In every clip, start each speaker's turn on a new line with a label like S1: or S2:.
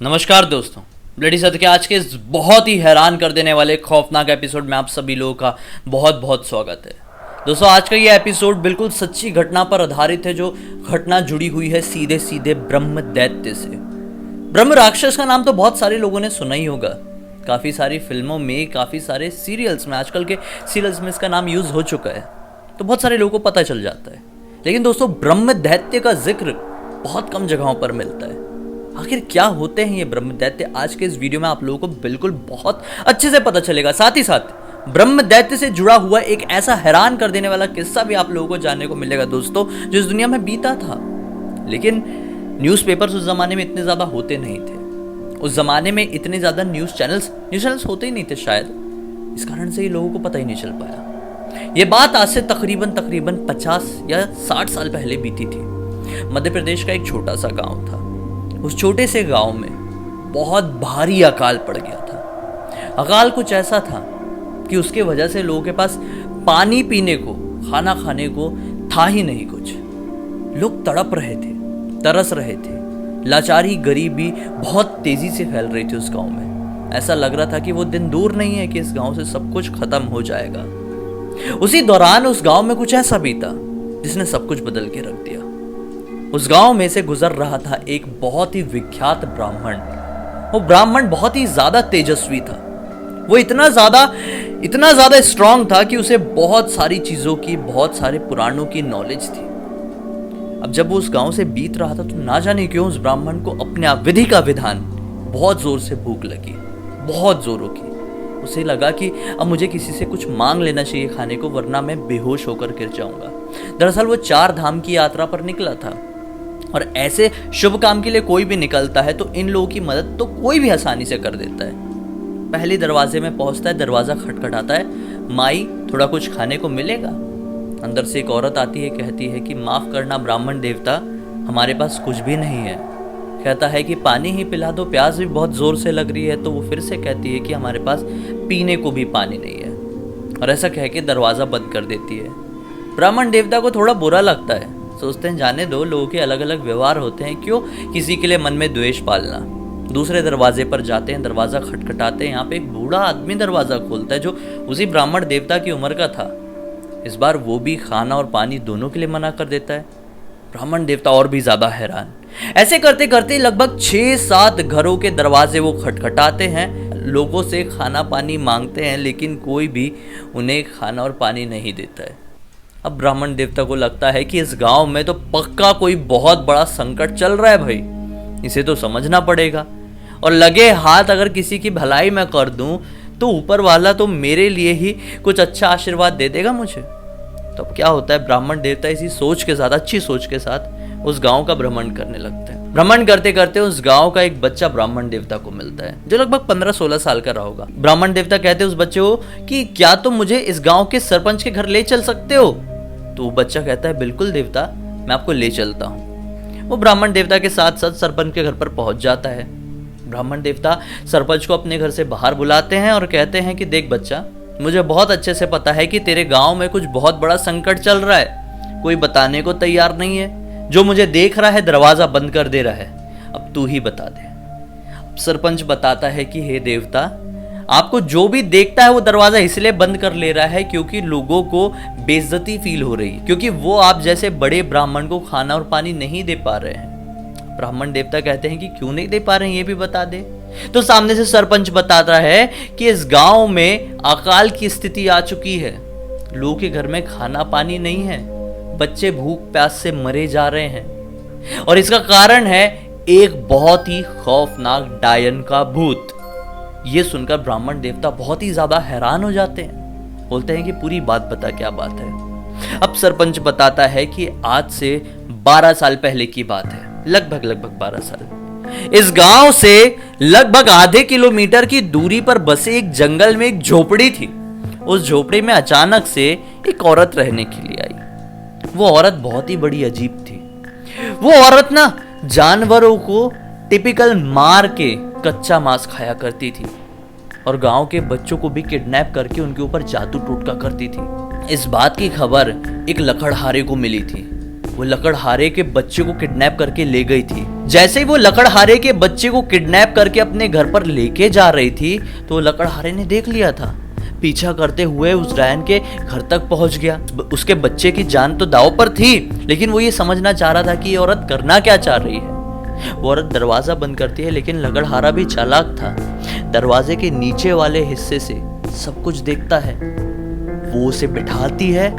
S1: नमस्कार दोस्तों, ब्लडी सत्य के आज के इस बहुत ही हैरान कर देने वाले खौफनाक एपिसोड में आप सभी लोगों का बहुत बहुत स्वागत है। दोस्तों, आज का ये एपिसोड बिल्कुल सच्ची घटना पर आधारित है, जो घटना जुड़ी हुई है सीधे सीधे ब्रह्म दैत्य से। ब्रह्म राक्षस का नाम तो बहुत सारे लोगों ने सुना ही होगा। काफ़ी सारी फिल्मों में, काफ़ी सारे सीरियल्स में, आजकल के सीरियल्स में इसका नाम यूज़ हो चुका है, तो बहुत सारे लोगों को पता चल जाता है। लेकिन दोस्तों, ब्रह्म दैत्य का जिक्र बहुत कम जगहों पर मिलता है। आखिर क्या होते हैं ये ब्रह्म दैत्य, आज के इस वीडियो में आप लोगों को बिल्कुल बहुत अच्छे से पता चलेगा। साथ ही साथ ब्रह्म दैत्य से जुड़ा हुआ एक ऐसा हैरान कर देने वाला किस्सा भी आप लोगों को जानने को मिलेगा दोस्तों, जो इस दुनिया में बीता था। लेकिन न्यूज़पेपर्स उस ज़माने में इतने ज़्यादा होते नहीं थे। उस ज़माने में इतने ज़्यादा न्यूज़ चैनल्स होते ही नहीं थे शायद। इस कारण से ये लोगों को पता ही नहीं चल पाया। ये बात आज से तकरीबन 50 या 60 साल पहले बीती थी। मध्य प्रदेश का एक छोटा सा गाँव था। उस छोटे से गांव में बहुत भारी अकाल पड़ गया था। अकाल कुछ ऐसा था कि उसके वजह से लोगों के पास पानी पीने को, खाना खाने को था ही नहीं कुछ। लोग तड़प रहे थे, तरस रहे थे। लाचारी, गरीबी बहुत तेजी से फैल रही थी उस गांव में। ऐसा लग रहा था कि वो दिन दूर नहीं है कि इस गांव से सब कुछ खत्म हो जाएगा। उसी दौरान उस गांव में कुछ ऐसा बीता जिसने सब कुछ बदल के रख दिया। उस गांव में से गुजर रहा था एक बहुत ही विख्यात ब्राह्मण। वो ब्राह्मण बहुत ही ज्यादा तेजस्वी था। वो इतना ज्यादा स्ट्रांग था कि उसे बहुत सारी चीजों की, बहुत सारे पुराणों की नॉलेज थी। अब जब वो उस गांव से बीत रहा था तो ना जाने क्यों उस ब्राह्मण को अपने आप विधि का विधान बहुत जोर से भूख लगी, बहुत जोरों की। उसे लगा कि अब मुझे किसी से कुछ मांग लेना चाहिए खाने को, वरना मैं बेहोश होकर गिर जाऊंगा। दरअसल वो 4 धाम की यात्रा पर निकला था, और ऐसे शुभ काम के लिए कोई भी निकलता है तो इन लोगों की मदद तो कोई भी आसानी से कर देता है। पहले दरवाजे में पहुंचता है, दरवाजा खटखटाता है, माई थोड़ा कुछ खाने को मिलेगा। अंदर से एक औरत आती है, कहती है कि माफ करना ब्राह्मण देवता, हमारे पास कुछ भी नहीं है। कहता है कि पानी ही पिला दो, प्यास भी बहुत जोर से लग रही है। तो वो फिर से कहती है कि हमारे पास पीने को भी पानी नहीं है, और ऐसा कह के दरवाजा बंद कर देती है। ब्राह्मण देवता को थोड़ा बुरा लगता है, सोचते हैं जाने दो, लोगों के अलग अलग व्यवहार होते हैं, क्यों किसी के लिए मन में द्वेष पालना। दूसरे दरवाजे पर जाते हैं, दरवाजा खटखटाते हैं। यहाँ पे एक बूढ़ा आदमी दरवाजा खोलता है, जो उसी ब्राह्मण देवता की उम्र का था। इस बार वो भी खाना और पानी दोनों के लिए मना कर देता है। ब्राह्मण देवता और भी ज्यादा हैरान। ऐसे करते करते लगभग 6-7 घरों के दरवाजे वो खटखटाते हैं, लोगों से खाना पानी मांगते हैं, लेकिन कोई भी उन्हें खाना और पानी नहीं देता है। अब ब्राह्मण देवता को लगता है कि इस गांव में तो पक्का कोई बहुत बड़ा संकट चल रहा है भाई, इसे तो समझना पड़ेगा, और लगे हाथ अगर किसी की भलाई मैं कर दूं तो ऊपर वाला तो मेरे लिए ही कुछ अच्छा आशीर्वाद दे देगा मुझे। तो अब क्या होता है, ब्राह्मण देवता इसी सोच के साथ, अच्छी सोच के साथ उस गांव का भ्रमण करने लगते हैं। भ्रमण करते करते उस गांव का एक बच्चा ब्राह्मण देवता को मिलता है, जो लगभग 15-16 साल का रहा होगा। ब्राह्मण देवता कहते हैं उस बच्चे को कि क्या तुम मुझे इस गांव के सरपंच के घर ले चल सकते हो। तो वो बच्चा कहता है बिल्कुल देवता, मैं आपको ले चलता हूँ। वो ब्राह्मण देवता के साथ साथ सरपंच के घर पर पहुंच जाता है। ब्राह्मण देवता सरपंच को अपने घर से बाहर बुलाते हैं और कहते हैं कि देख बच्चा, मुझे बहुत अच्छे से पता है कि तेरे गांव में कुछ बहुत बड़ा संकट चल रहा है, कोई बताने को तैयार नहीं है, जो मुझे देख रहा है दरवाजा बंद कर दे रहा है, अब तू ही बता दे। सरपंच बताता है कि हे देवता, आपको जो भी देखता है वो दरवाजा इसलिए बंद कर ले रहा है क्योंकि लोगों को बेइज्जती फील हो रही है, क्योंकि वो आप जैसे बड़े ब्राह्मण को खाना और पानी नहीं दे पा रहे हैं। ब्राह्मण देवता कहते हैं कि क्यों नहीं दे पा रहे हैं, ये भी बता दे। तो सामने से सरपंच बताता है कि इस गांव में अकाल की स्थिति आ चुकी है, लोगों के घर में खाना पानी नहीं है, बच्चे भूख प्यास से मरे जा रहे हैं, और इसका कारण है एक बहुत ही खौफनाक डायन का भूत। ये सुनकर ब्राह्मण देवता बहुत ही ज्यादा हैरान हो जाते हैं, बोलते हैं कि पूरी बात बता, क्या बात है। अब सरपंच बताता है कि आज से 12 साल पहले की बात है, लगभग 12 साल। इस गांव से लगभग आधे किलोमीटर की दूरी पर बसे एक जंगल में एक झोपड़ी थी। उस झोपड़ी में अचानक से एक औरत रहने के लिए आई। वो औरत बहुत ही बड़ी अजीब थी। वो औरत ना जानवरों को टिपिकल मार के कच्चा मांस खाया करती थी, और गांव के बच्चों को भी किडनैप करके उनके ऊपर जादू टोटका करती थी। इस बात की खबर एक लकड़हारे को मिली थी। वो लकड़हारे के बच्चे को किडनैप करके ले गई थी, जैसे ही वो लकड़हारे के बच्चे को किडनैप करके अपने घर पर लेके जा रही थी तो लकड़हारे ने देख लिया था। पीछा करते हुए उस डायन के घर तक पहुंच गया। उसके बच्चे की जान तो दांव पर थी, लेकिन वो ये समझना चाह रहा था कि ये औरत करना क्या चाह रही है। वो औरत दरवाजा बंद करती है, लेकिन लकड़हारा भी चालाक था। दरवाजे के नीचे वाले हिस्से से सब कुछ देखता है। वो उसे बिठाती है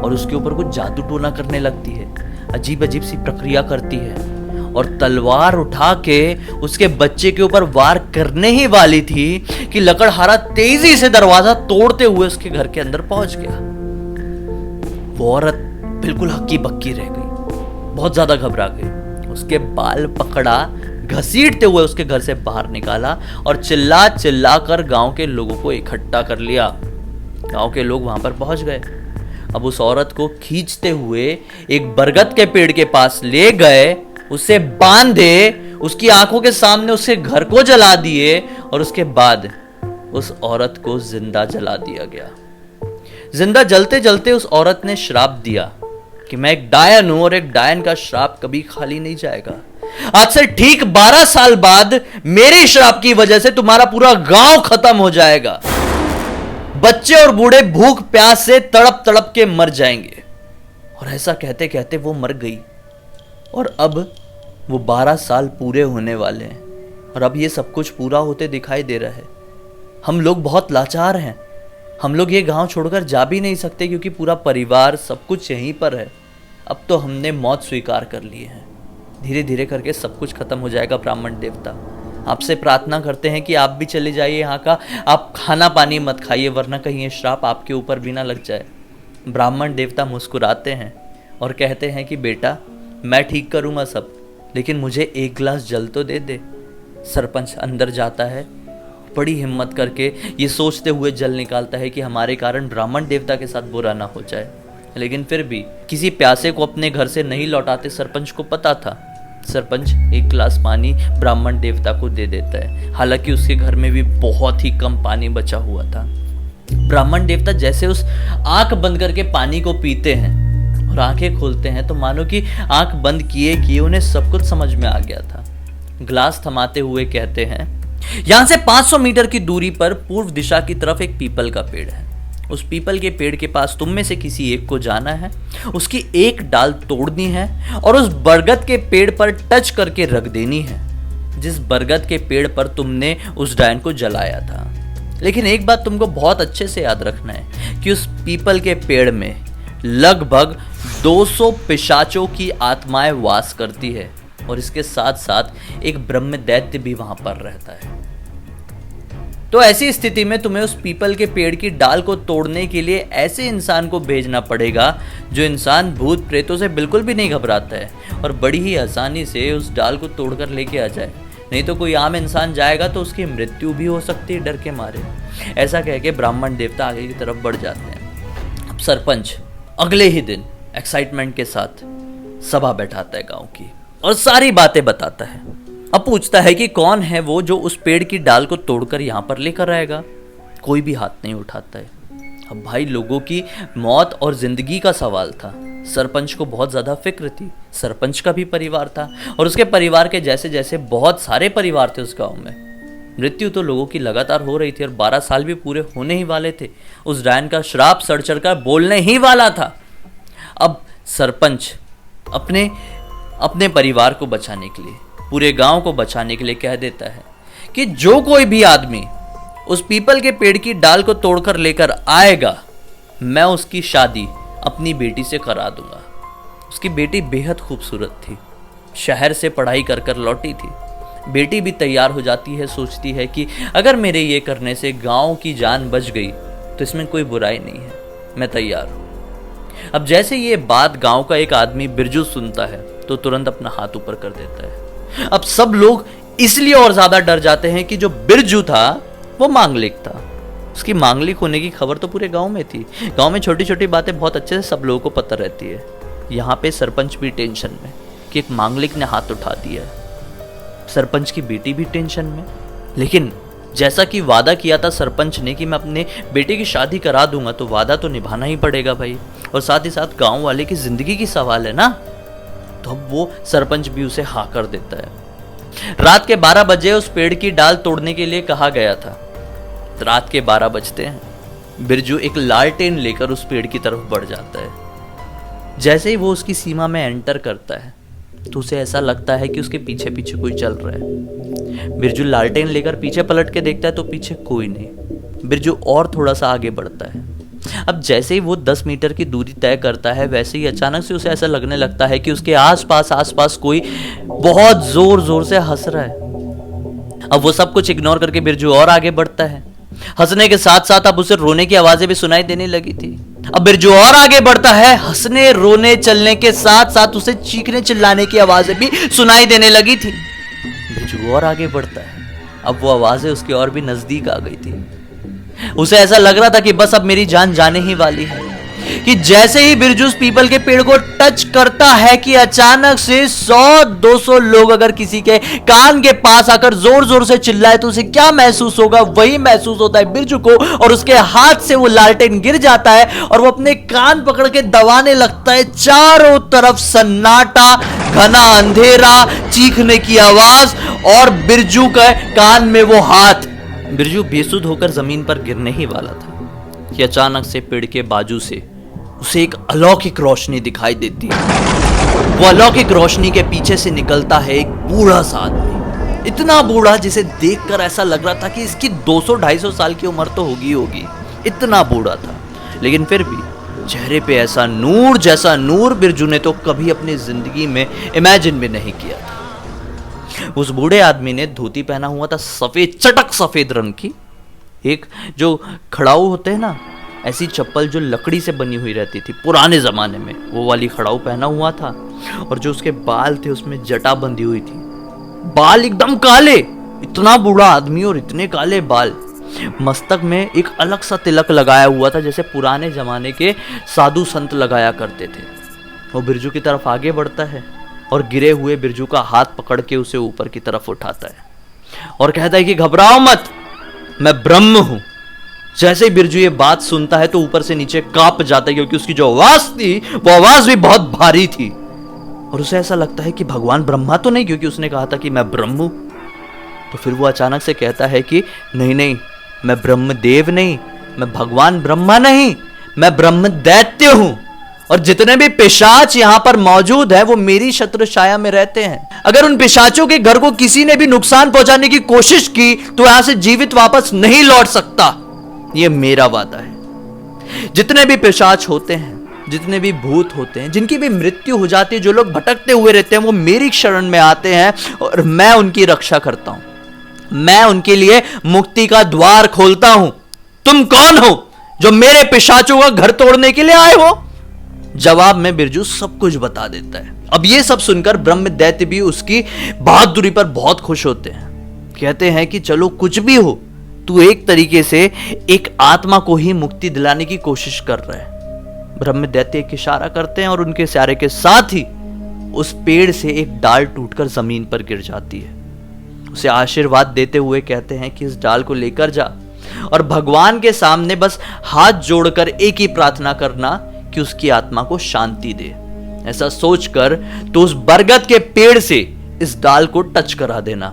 S1: और उसके ऊपर कुछ जादू टोना करने लगती है। अजीब अजीब सी प्रक्रिया करती है और तलवार उठा के उसके बच्चे के ऊपर वार करने ही वाली थी कि लकड़हारा तेजी से दरवाजा तोड़ते हुए उसके घर के अंदर पहुंच गया। वो औरत बिल्कुल हक्की बक्की रह गई, बहुत ज्यादा घबरा गई। उसके बाल पकड़ा, घसीटते हुए उसके घर से बाहर निकाला और चिल्ला चिल्ला कर गांव के लोगों को इकट्ठा कर लिया। गांव के लोग वहां पर पहुंच गए। अब उस औरत को खींचते हुए एक बरगद के पेड़ के पास ले गए, उसे बांधे, उसकी आंखों के सामने उसके घर को जला दिए और उसके बाद उस औरत को जिंदा जला दिया गया। जिंदा जलते जलते उस औरत ने श्राप दिया कि मैं एक डायन हूं और एक डायन का श्राप कभी खाली नहीं जाएगा। आज से ठीक 12 साल बाद मेरे श्राप की वजह से तुम्हारा पूरा गांव खत्म हो जाएगा। बच्चे और बूढ़े भूख प्यास से तड़प तड़प के मर जाएंगे। और ऐसा कहते कहते वो मर गई और अब वो 12 साल पूरे होने वाले हैं और अब ये सब कुछ पूरा होते दिखाई दे रहा है। हम लोग बहुत लाचार हैं। हम लोग ये गांव छोड़कर जा भी नहीं सकते क्योंकि पूरा परिवार सब कुछ यहीं पर है। अब तो हमने मौत स्वीकार कर ली है। धीरे धीरे करके सब कुछ खत्म हो जाएगा। ब्राह्मण देवता आपसे प्रार्थना करते हैं कि आप भी चले जाइए यहाँ का। आप खाना पानी मत खाइए, वरना कहीं ये श्राप आपके ऊपर भी ना लग जाए। ब्राह्मण देवता मुस्कुराते हैं और कहते हैं कि बेटा मैं ठीक करूँगा सब, लेकिन मुझे एक गिलास जल तो दे दे। सरपंच अंदर जाता है, बड़ी हिम्मत करके ये सोचते हुए जल निकालता है कि हमारे कारण ब्राह्मण देवता के साथ बुरा ना हो जाए, लेकिन फिर भी किसी प्यासे को अपने घर से नहीं लौटाते। सरपंच को पता था। सरपंच एक गिलास पानी ब्राह्मण देवता को दे देता है, हालांकि उसके घर में भी बहुत ही कम पानी बचा हुआ था। ब्राह्मण देवता जैसे उस आंख बंद करके पानी को पीते हैं और आंखें खोलते हैं तो मानो कि आंख बंद किए किए उन्हें सब कुछ समझ में आ गया था। गिलास थमाते हुए कहते हैं, यहां से 500 मीटर की दूरी पर पूर्व दिशा की तरफ एक पीपल का पेड़ है। उस पीपल के पेड़ के पास तुम में से किसी एक को जाना है, उसकी एक डाल तोड़नी है और उस बरगद के पेड़ पर टच करके रख देनी है जिस बरगद के पेड़ पर तुमने उस डायन को जलाया था। लेकिन एक बात तुमको बहुत अच्छे से याद रखना है कि उस पीपल के पेड़ में लगभग 200 पिशाचों की आत्माएं वास करती है और इसके साथ साथ एक ब्रह्म दैत्य भी वहां पर रहता है। तो ऐसी स्थिति में तुम्हें उस पीपल के पेड़ की डाल को तोड़ने के लिए ऐसे इंसान को भेजना पड़ेगा जो इंसान भूत प्रेतों से बिल्कुल भी नहीं घबराता है और बड़ी ही आसानी से उस डाल को तोड़कर लेके आ जाए। नहीं तो कोई आम इंसान जाएगा तो उसकी मृत्यु भी हो सकती है डर के मारे। ऐसा कह के ब्राह्मण देवता आगे की तरफ बढ़ जाते हैं। अब सरपंच अगले ही दिन एक्साइटमेंट के साथ सभा बैठाता है गाँव की और सारी बातें बताता है। अब पूछता है कि कौन है वो जो उस पेड़ की डाल को तोड़कर यहाँ पर लेकर आएगा। कोई भी हाथ नहीं उठाता है। अब भाई लोगों की मौत और जिंदगी का सवाल था। सरपंच को बहुत ज़्यादा फिक्र थी। सरपंच का भी परिवार था और उसके परिवार के जैसे जैसे बहुत सारे परिवार थे उस गांव में। मृत्यु तो लोगों की लगातार हो रही थी और 12 साल भी पूरे होने ही वाले थे। उस डायन का श्राप सड़ चढ़ कर बोलने ही वाला था। अब सरपंच अपने परिवार को बचाने के लिए, पूरे गांव को बचाने के लिए कह देता है कि जो कोई भी आदमी उस पीपल के पेड़ की डाल को तोड़कर लेकर आएगा, मैं उसकी शादी अपनी बेटी से करा दूंगा। उसकी बेटी बेहद खूबसूरत थी, शहर से पढ़ाई कर कर लौटी थी। बेटी भी तैयार हो जाती है, सोचती है कि अगर मेरे ये करने से गांव की जान बच गई तो इसमें कोई बुराई नहीं है, मैं तैयार हूं। अब जैसे ये बात गांव का एक आदमी बिरजू सुनता है तो तुरंत अपना हाथ ऊपर कर देता है। अब सब लोग इसलिए और ज्यादा डर जाते हैं कि जो बिरजू था वो मांगलिक था। उसकी मांगलिक होने की खबर तो पूरे गांव में थी। गांव में छोटी छोटी बातें बहुत अच्छे से सब लोगों को पता रहती है। यहाँ पे सरपंच भी टेंशन में कि एक मांगलिक ने हाथ उठा दिया है। सरपंच की बेटी भी टेंशन में, लेकिन जैसा कि वादा किया था सरपंच ने कि मैं अपने बेटे की शादी करा दूंगा, तो वादा तो निभाना ही पड़ेगा भाई। और साथ ही साथ गांव वाले की जिंदगी की सवाल है ना। तो अब वो सरपंच भी उसे हाँ कर देता है। रात के 12 बजे उस पेड़ की डाल तोड़ने के लिए कहा गया था। रात के 12 बजते हैं। बिरजू एक लालटेन लेकर उस पेड़ की तरफ बढ़ जाता है। जैसे ही वो उसकी सीमा में एंटर करता है तो उसे ऐसा लगता है कि उसके पीछे पीछे कोई चल रहा है। बिरजू लालटेन लेकर पीछे पलट के देखता है तो पीछे कोई नहीं। बिरजू और थोड़ा सा आगे बढ़ता है। अब जैसे ही वो 10 मीटर की दूरी तय करता है वैसे ही अचानक से उसे ऐसा लगने लगता है कि उसके आसपास कोई बहुत जोर जोर से हंस रहा है। अब वो सब कुछ इग्नोर करके बिरजू और आगे बढ़ता है। हंसने के साथ साथ अब उसे रोने की आवाजें भी सुनाई देने लगी थी। अब बिरजू और आगे बढ़ता है। हंसने रोने चलने के साथ साथ उसे चीखने चिल्लाने की आवाजें भी सुनाई देने लगी थी। बिरजू और आगे बढ़ता है। अब वो आवाजें उसके और भी नजदीक आ गई थी। उसे ऐसा लग रहा था कि बस अब मेरी जान जाने ही वाली है। कि जैसे ही बिरजू पीपल के पेड़ को टच करता है कि अचानक से 100-200 लोग अगर किसी के कान के पास आकर जोर जोर से चिल्लाए तो उसे क्या महसूस होगा, वही महसूस होता है बिरजू को। और उसके हाथ से वो लालटेन गिर जाता है और वो अपने कान पकड़ के दबाने लगता है। चारों तरफ सन्नाटा, घना अंधेरा, चीखने की आवाज और बिरजू के कान में वो हाथ। बिरजू बेसुध होकर जमीन पर गिरने ही वाला था कि अचानक से पेड़ के बाजू से उसे एक अलौकिक रोशनी दिखाई देती है। वो अलौकिक रोशनी के पीछे से निकलता है एक बूढ़ा सा आदमी। इतना बूढ़ा जिसे देखकर ऐसा लग रहा था कि इसकी 200-250 साल की उम्र तो होगी। इतना बूढ़ा था, लेकिन फिर भी चेहरे पे ऐसा नूर बिरजू ने तो कभी अपनी जिंदगी में इमेजिन भी नहीं किया था। उस बूढ़े आदमी ने धोती पहना हुआ था सफेद, चटक सफेद रंग की। एक जो खड़ाऊ होते हैं ना, ऐसी चप्पल जो लकड़ी से बनी हुई रहती थी पुराने जमाने में, वो वाली खड़ाऊ पहना हुआ था। और जो उसके बाल थे उसमें जटा बंधी हुई थी। बाल एकदम काले। इतना बूढ़ा आदमी और इतने काले बाल। मस्तक में एक अलग सा तिलक लगाया हुआ था जैसे पुराने जमाने के साधु संत लगाया करते थे। वो बिरजू की तरफ आगे बढ़ता है और गिरे हुए बिरजू का हाथ पकड़ के उसे ऊपर की तरफ उठाता है और कहता है कि घबराओ मत, मैं ब्रह्म हूं। जैसे ही बिरजू ये बात सुनता है तो ऊपर से नीचे कांप जाता है, क्योंकि उसकी जो आवाज थी वो आवाज भी बहुत भारी थी। और उसे ऐसा लगता है कि भगवान ब्रह्मा तो नहीं, क्योंकि उसने कहा था कि मैं ब्रह्म हूं। तो फिर वो अचानक से कहता है कि नहीं, मैं ब्रह्मदेव नहीं, मैं भगवान ब्रह्मा नहीं, मैं ब्रह्म दैत्य हूं। और जितने भी पिशाच यहां पर मौजूद है वो मेरी छत्र छाया में रहते हैं। अगर उन पिशाचों के घर को किसी ने भी नुकसान पहुंचाने की कोशिश की तो यहां से जीवित वापस नहीं लौट सकता। ये मेरा वादा है। जितने भी पिशाच होते हैं, जितने भी भूत होते हैं, जिनकी भी मृत्यु हो जाती है, जो लोग भटकते हुए रहते हैं, वो मेरी शरण में आते हैं और मैं उनकी रक्षा करता हूं। मैं उनके लिए मुक्ति का द्वार खोलता हूं। तुम कौन हो जो मेरे पिशाचों का घर तोड़ने के लिए आए हो? जवाब में बिरजू सब कुछ बता देता है। अब ये सब सुनकर ब्रह्म दैत्य भी उसकी बहादुरी पर बहुत खुश होते हैं। कहते हैं कि चलो कुछ भी हो, तू एक तरीके से एक आत्मा को ही मुक्ति दिलाने की कोशिश कर रहा है। ब्रह्म दैत्य एक इशारा करते हैं और उनके इशारे के साथ ही उस पेड़ से एक डाल टूटकर जमीन पर गिर जाती है। उसे आशीर्वाद देते हुए कहते हैं कि इस डाल को लेकर जा और भगवान के सामने बस हाथ जोड़कर एक ही प्रार्थना करना कि उसकी आत्मा को शांति दे। ऐसा सोचकर तो उस बरगद के पेड़ से इस डाल को टच करा देना।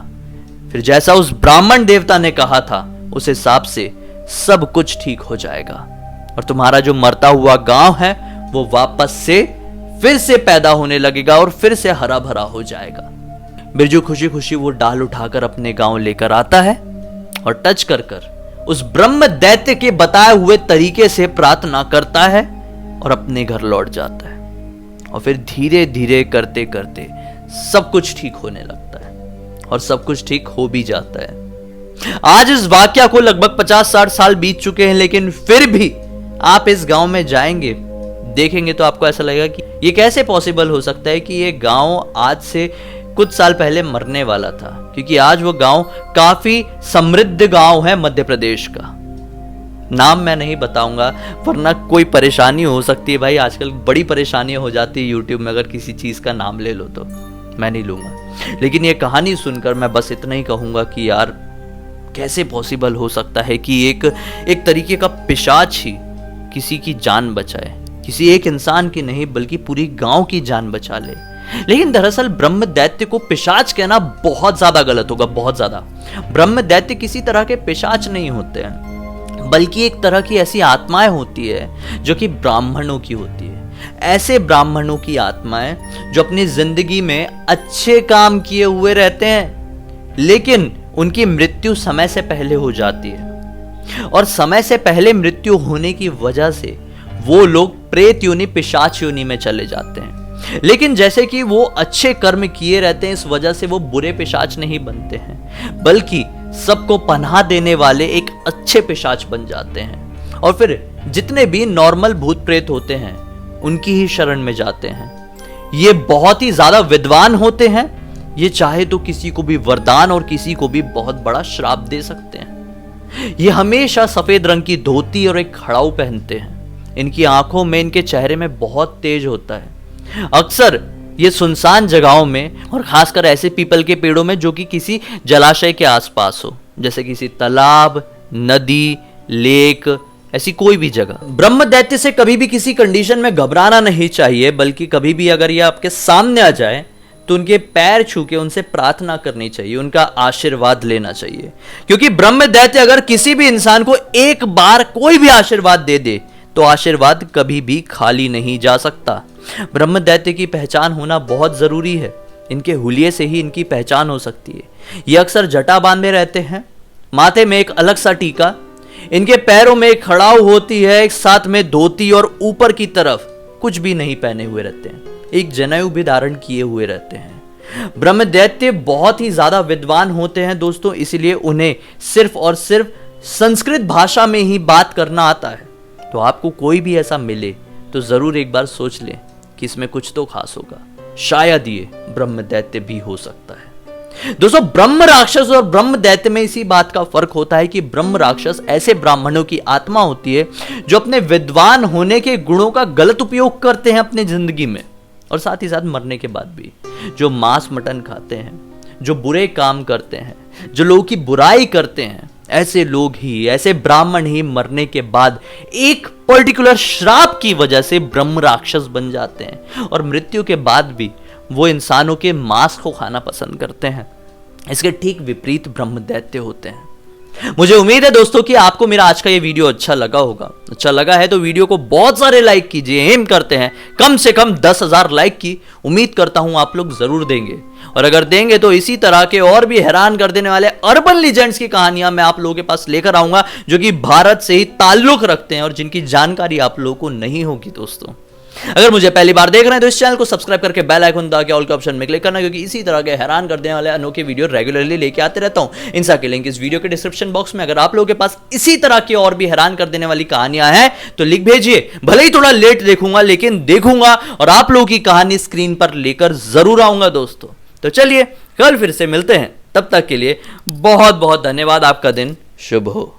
S1: फिर जैसा उस ब्राह्मण देवता ने कहा था उस हिसाब से सब कुछ ठीक हो जाएगा और तुम्हारा जो मरता हुआ गांव है वो वापस से फिर से पैदा होने लगेगा और फिर से हरा भरा हो जाएगा। बिरजू खुशी खुशी वो डाल उठाकर अपने गांव लेकर आता है और टच कर उस ब्रह्म दैत्य के बताए हुए तरीके से प्रार्थना करता है और अपने घर लौट जाता है। और फिर धीरे धीरे करते करते सब कुछ ठीक होने लगता है और सब कुछ ठीक हो भी जाता है। आज इस वाकया को लगभग 50-60 साल बीत चुके हैं, लेकिन फिर भी आप इस गांव में जाएंगे, देखेंगे तो आपको ऐसा लगेगा कि ये कैसे पॉसिबल हो सकता है कि ये गांव आज से कुछ साल पहले मरने वाला था, क्योंकि आज वो गांव काफी समृद्ध गांव है मध्य प्रदेश का। नाम मैं नहीं बताऊंगा वरना कोई परेशानी हो सकती है। भाई आजकल बड़ी परेशानियां हो जाती है यूट्यूब में, अगर किसी चीज का नाम ले लो तो मैं नहीं लूंगा। लेकिन ये कहानी सुनकर मैं बस इतना ही कहूंगा कि यार कैसे पॉसिबल हो सकता है कि एक तरीके का पिशाच ही किसी की जान बचाए, किसी एक इंसान की नहीं बल्कि पूरी गांव की जान बचा ले। लेकिन दरअसल ब्रह्म दैत्य को पिशाच कहना बहुत ज्यादा गलत होगा, बहुत ज्यादा। ब्रह्म दैत्य किसी तरह के पिशाच नहीं होते हैं, बल्कि एक तरह की ऐसी आत्माएं होती है जो कि ब्राह्मणों की होती है। ऐसे ब्राह्मणों की आत्माएं जो अपनी जिंदगी में अच्छे काम किए हुए रहते हैं, लेकिन उनकी मृत्यु समय से पहले हो जाती है, और समय से पहले मृत्यु होने की वजह से वो लोग प्रेत योनि, पिशाच योनि में चले जाते हैं। लेकिन जैसे कि वो अच्छे कर्म किए रहते हैं, इस वजह से वो बुरे पिशाच नहीं बनते हैं, बल्कि सबको पनाह देने वाले एक अच्छे पिशाच बन जाते हैं, और फिर जितने भी नॉर्मल भूत प्रेत होते हैं उनकी ही शरण में जाते हैं। ये बहुत ही ज्यादा विद्वान होते हैं, ये चाहे तो किसी को भी वरदान और किसी को भी बहुत बड़ा श्राप दे सकते हैं। ये हमेशा सफेद रंग की धोती और एक खड़ाऊ पहनते हैं। इनकी आंखों में, इनके चेहरे में बहुत तेज होता है। अक्सर ये सुनसान जगहों में, और खासकर ऐसे पीपल के पेड़ों में जो कि किसी जलाशय के आसपास हो, जैसे किसी तालाब, नदी, लेक, ऐसी कोई भी जगह। ब्रह्म दैत्य से कभी भी किसी कंडीशन में घबराना नहीं चाहिए, बल्कि कभी भी अगर ये आपके सामने आ जाए तो उनके पैर छू के उनसे प्रार्थना करनी चाहिए, उनका आशीर्वाद लेना चाहिए। क्योंकि ब्रह्म दैत्य अगर किसी भी इंसान को एक बार कोई भी आशीर्वाद दे दे तो आशीर्वाद कभी भी खाली नहीं जा सकता। ब्रह्म दैत्य की पहचान होना बहुत जरूरी है। इनके हुलिये से ही इनकी पहचान हो सकती है। ये अक्सर जटा बांधे रहते हैं, माथे में एक अलग सा टीका, इनके पैरों में एक खड़ाऊ होती है, एक साथ में धोती, और ऊपर की तरफ कुछ भी नहीं पहने हुए रहते हैं, एक जनेऊ भी धारण किए हुए रहते हैं। ब्रह्म दैत्य बहुत ही ज्यादा विद्वान होते हैं दोस्तों, इसलिए उन्हें सिर्फ और सिर्फ संस्कृत भाषा में ही बात करना आता है। तो आपको कोई भी ऐसा मिले तो जरूर एक बार सोच लें कि इसमें कुछ तो खास होगा, शायद ये ब्रह्म दैत्य भी हो सकता है। दोस्तों, ब्रह्म राक्षस और ब्रह्म दैत्य में इसी बात का फर्क होता है कि ब्रह्म राक्षस ऐसे ब्राह्मणों की आत्मा होती है जो अपने विद्वान होने के गुणों का गलत उपयोग करते हैं अपनी जिंदगी में, और साथ ही साथ मरने के बाद भी जो मांस मटन खाते हैं, जो बुरे काम करते हैं, जो लोगों की बुराई करते हैं, ऐसे लोग ही, ऐसे ब्राह्मण ही मरने के बाद एक पर्टिकुलर श्राप की वजह से ब्रह्म राक्षस बन जाते हैं, और मृत्यु के बाद भी वो इंसानों के मांस को खाना पसंद करते हैं। इसके ठीक विपरीत ब्रह्म दैत्य होते हैं। मुझे उम्मीद है दोस्तों कि आपको मेरा आज का ये वीडियो अच्छा लगा होगा। अच्छा लगा है तो वीडियो को बहुत सारे लाइक कीजिए। एम करते हैं कम से कम 10,000 लाइक की। उम्मीद करता हूं आप लोग जरूर देंगे, और अगर देंगे तो इसी तरह के और भी हैरान कर देने वाले अर्बन लीजेंड्स की कहानियां मैं आप लोगों के पास लेकर आऊंगा, जो कि भारत से ही ताल्लुक रखते हैं और जिनकी जानकारी आप लोगों को नहीं होगी। दोस्तों, अगर मुझे पहली बार देख रहे हैं तो इस चैनल को सब्सक्राइब करके बेल आइकन दबा के ऑल के ऑप्शन में क्लिक करना, क्योंकि इसी तरह के हैरान कर देने वाले अनोखे वीडियो रेगुलरली लेके आते रहता हूं। इनसा के लिंक इस वीडियो के डिस्क्रिप्शन बॉक्स में। अगर आप लोगों के पास इसी तरह की और भी हैरान कर देने वाली कहानियां हैं तो लिख भेजिए। भले ही थोड़ा लेट देखूंगा, लेकिन देखूंगा और आप लोगों की कहानी स्क्रीन पर लेकर जरूर आऊंगा दोस्तों। तो चलिए कल फिर से मिलते हैं, तब तक के लिए बहुत बहुत धन्यवाद। आपका दिन शुभ हो।